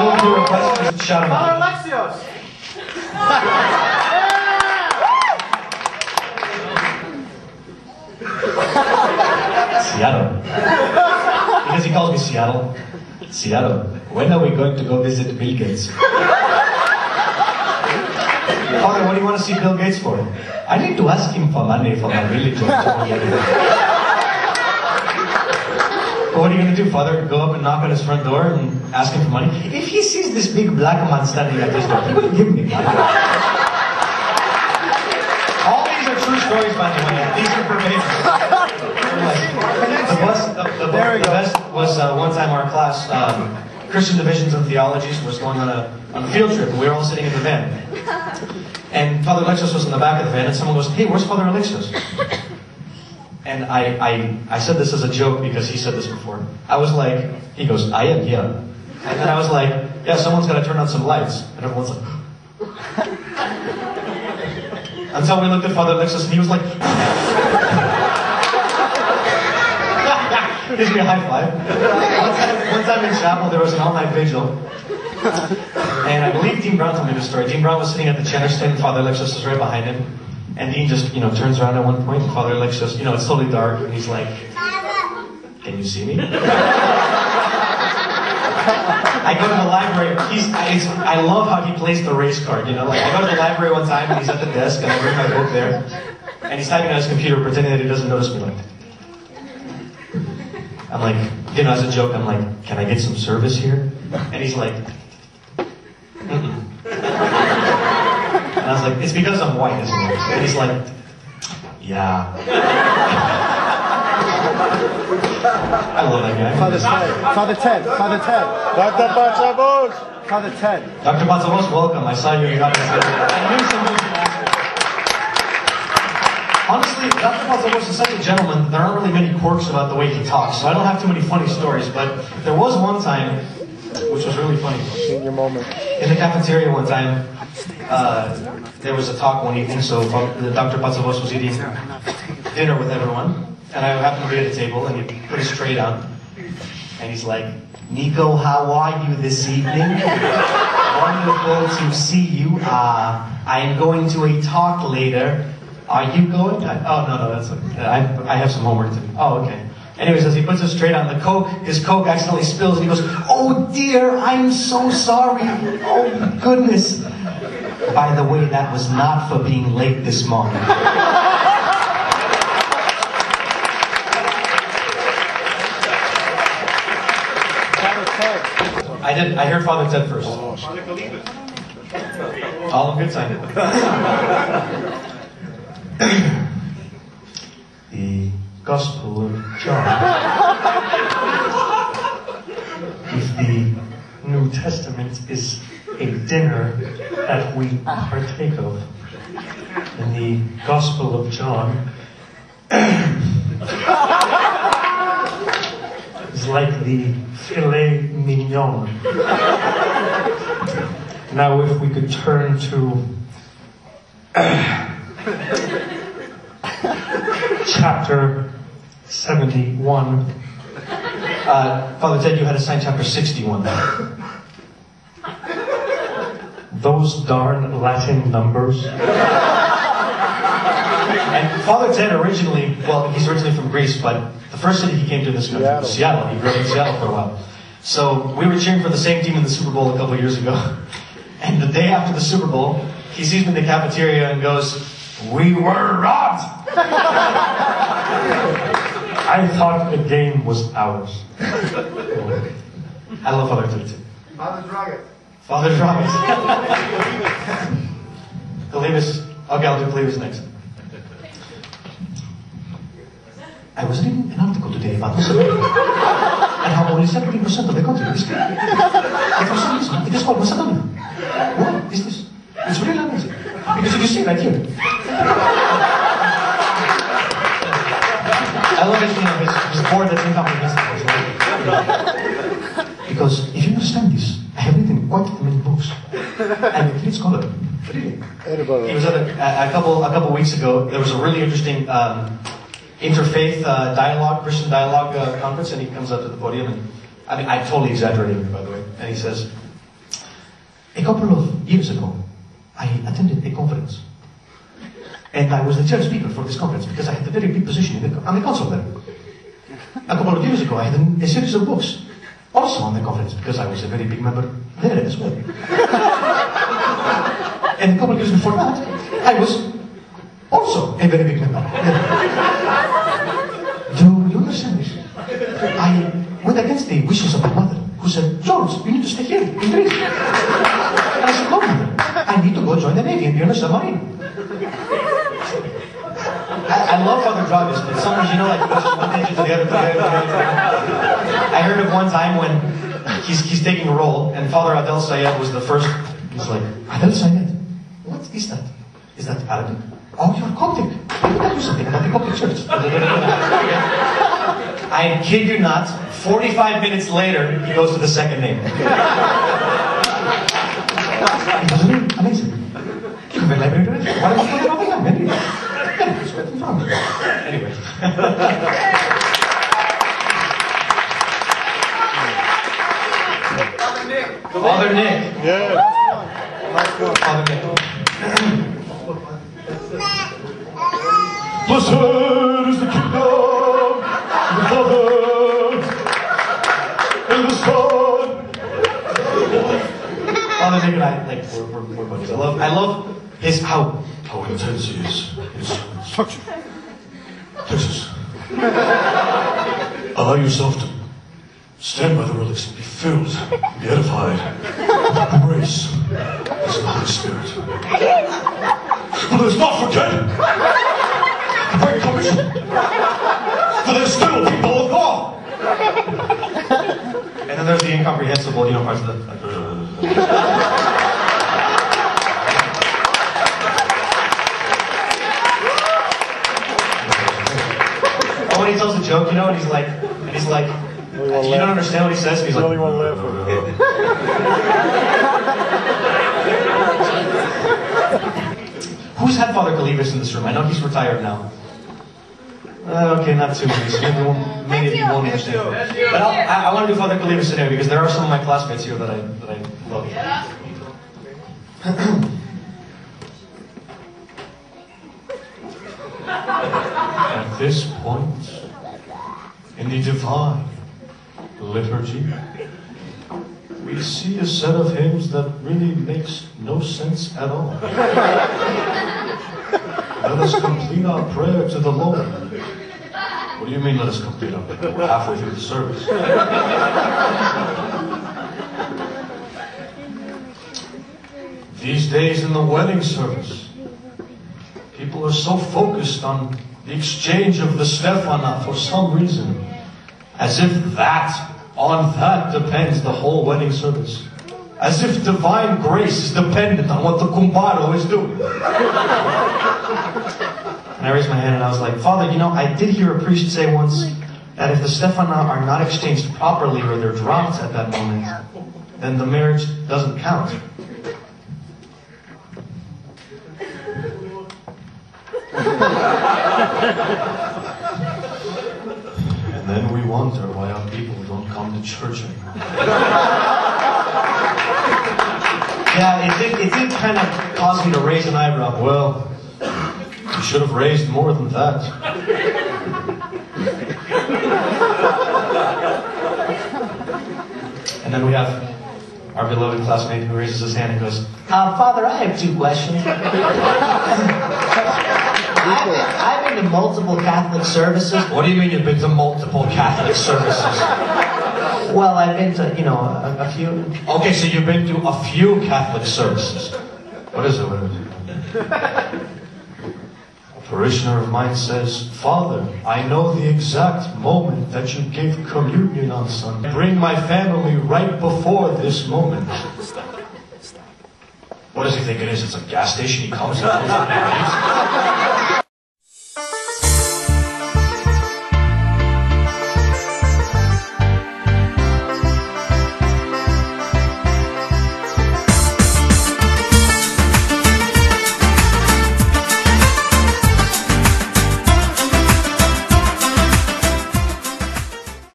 I will do a question. Just shout him out. Alexios! Seattle. Because he calls me Seattle. Seattle, when are we going to go visit Bill Gates? Father, what do you want to see Bill Gates for? I need to ask him for money for my religion. What are you going to do, Father? Go up and knock on his front door and ask him for money? If he sees this big black man standing at his door, he will give me money. All these are true stories, by the way. These are verbatim. The best was one time our class, Christian Divisions and Theologies, was going on a field trip, and we were all sitting in the van. And Father Alexios was in the back of the van, and someone goes, "Hey, where's Father Alexios?" And I said this as a joke because he said this before. I was like, he goes, "I am here." And then I was like, "Yeah, someone's got to turn on some lights." And everyone's like, until we looked at Father Alexios, and he was like, gives me a high five. One time in chapel, there was an all-night vigil. And I believe Dean Brown told me this story. Dean Brown was sitting at the center stand, and Father Alexios was right behind him. And Dean just, turns around at one point, and Father Alexios, it's totally dark, and he's like, "Can you see me?" I go to the library. I love how he plays the race card, I go to the library one time, and he's at the desk, and I bring my book there. And he's typing on his computer, pretending that he doesn't notice me, like. I'm like, as a joke, I'm like, "Can I get some service here?" And he's like, "Mm-mm." And I was like, "It's because I'm white, isn't it?" And he's like, "Yeah." I love that guy. Father Ted. Dr. Patsavos. Father Ted. Dr. Patsavos, welcome. I saw you. I knew somebody would ask. Honestly, Dr. Patsavos is such a gentleman, there aren't really many quirks about the way he talks, so I don't have too many funny stories, but there was one time, which was really funny. Senior moment. In the cafeteria one time, there was a talk one evening, so Dr. Patsavos was eating dinner with everyone, and I happened to be at a table, and he put his tray down, and he's like, "Niko, how are you this evening? Wonderful to see you. I am going to a talk later. Are you going?" Oh, no, that's okay. I have some homework to do. Oh, okay. Anyways, as he puts his tray down, his Coke accidentally spills, and he goes, "Oh dear, I'm so sorry. Oh goodness. By the way, that was not for being late this morning." I heard Father Ted first. All in good time. The Gospel of John. If the New Testament is a dinner that we partake of, in the Gospel of John is like the filet mignon. Now if we could turn to chapter 71. Father Ted, you had assigned chapter 61. Those darn Latin numbers. And Father Ted originally, he's originally from Greece, but the first city he came to in this country was Seattle. He grew up in Seattle for a while. So we were cheering for the same team in the Super Bowl a couple of years ago. And the day after the Super Bowl, he sees me in the cafeteria and goes, "We were robbed!" I thought the game was ours. I love Father Ted too. Father Dragas. Father Dragas. Clevis. Okay, I'll do Clevis next. I was reading an article today about this and how only 70% of the country is gay. And for some reason, it is called Macedonia. What is this? It's really amazing. Because you see right here. I love his board that's incomprehensible. Because if you understand this, I have written quite many books. And it's called He was at a couple weeks ago. There was a really interesting interfaith dialogue, Christian dialogue conference, and he comes up to the podium, and I totally exaggerated, by the way, and he says, A couple of years ago, I attended a conference. And I was the chair speaker for this conference because I had a very big position on the council there. A couple of years ago, I had a series of books also on the conference because I was a very big member there as well. And a couple of years before that, I was also a very big member. Do you understand this? I went against the wishes of my mother, who said, George, you need to stay here in Greece. And I said, no, mother, I need to go join the Navy and be on a submarine. I love Father Dragas, but sometimes, you know, like, one engine to the other, I heard of one time when he's taking a role, and Father Adel Sayed was the first. He's like, Adel Sayed, what is that? Is that Arabic? Oh, you're Coptic. Let me tell you something about the Coptic Church. I kid you not, 45 minutes later, he goes to the second name. It was amazing. You're very library. Why don't you put it all again? Maybe. Anyway. Father Nick. Yeah. Father Nick. Blessed is the kingdom, the Father, and the Son. Father Nick and I, like, we're buddies. I love his how intense he is. His structure. Texas. Allow yourself to stand by the relics and be filled, be edified, embrace His Holy Spirit. But let's not forget the Great Commission. For there's still people of God. And then there's the incomprehensible, you know, parts of the. When he tells a joke, you know, and he's like, you don't understand what he says, and he's like, Only one laugh. Who's had Father Calibus in this room? I know he's retired now. Okay, not too many. Many of you won't understand. But I want to do Father Calibus today because there are some of my classmates here that I love. At this point, in the divine liturgy, we see a set of hymns that really makes no sense at all. Let us complete our prayer to the Lord. What do you mean, let us complete our prayer? We're halfway through the service. These days in the wedding service, people are so focused on the exchange of the Stefana for some reason, as if on that depends the whole wedding service. As if divine grace is dependent on what the kumbaro is doing. And I raised my hand and I was like, Father, you know, I did hear a priest say once that if the Stefana are not exchanged properly or they're dropped at that moment, then the marriage doesn't count. And then we wonder why our people don't come to church anymore. Yeah, it did kind of cause me to raise an eyebrow. Well, you should have raised more than that. And then we have our beloved classmate who raises his hand and goes, Father, I have 2 questions. I've been to multiple Catholic services. What do you mean you've been to multiple Catholic services? Well, I've been to, you know, a few. Okay, so you've been to a few Catholic services. What is it? A parishioner of mine says, Father, I know the exact moment that you gave communion on Sunday. I bring my family right before this moment. What does he think it is? It's a gas station he comes and goes and leaves?